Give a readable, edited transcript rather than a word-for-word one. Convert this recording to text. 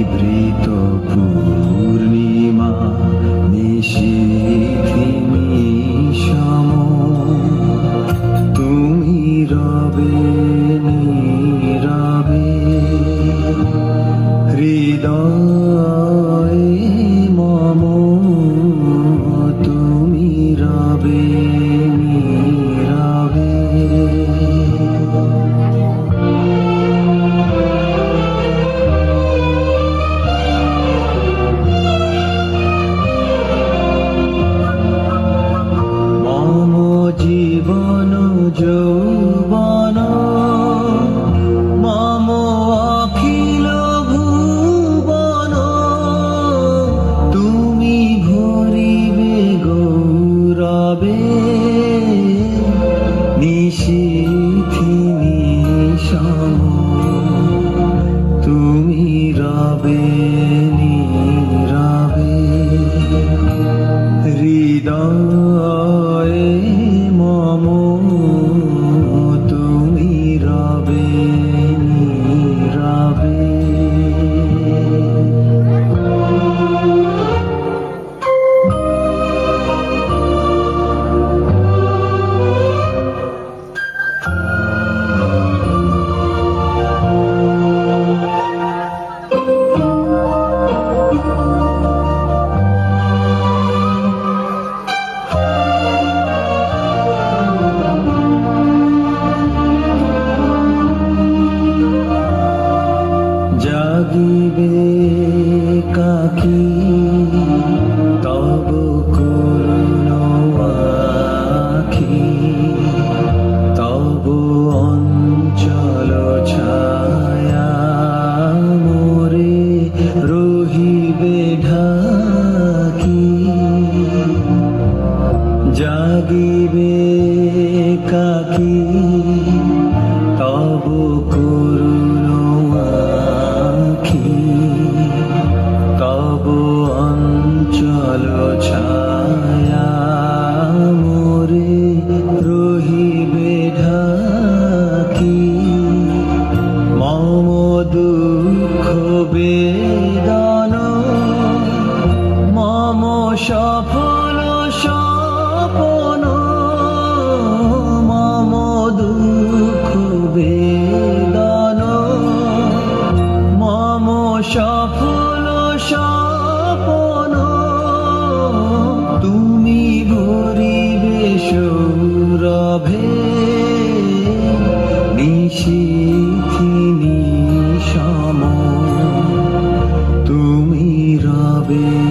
নিভৃত পূর্ণিমা নিশীথি নিশম তুমি রবে নীরবে হৃদয়ে মম তুমি রবে নীরবে জীবন যৌবন মম অখিল ভুবন তুমি ভরিবে গৌরবে নিশীথি নিশম তুমি রবে নীরবে হৃদয়ে মম তুমি রবে নীরবে জাগিবে কাকি তব করুণ আখি তব অঞ্চল ছায়া মোরে রহিবে ঢাকি জাগিবে কাকি তব করুণ তব অঞ্চল ছায়া মোরে রহিবে ঢাকি মম দুঃখ বেদন মম সফল স্বপন মম দুঃখ বেদন মম সফল স্বপন তুমি ভরিবে সৌরভে নিশীথি নিশম তুমি রবে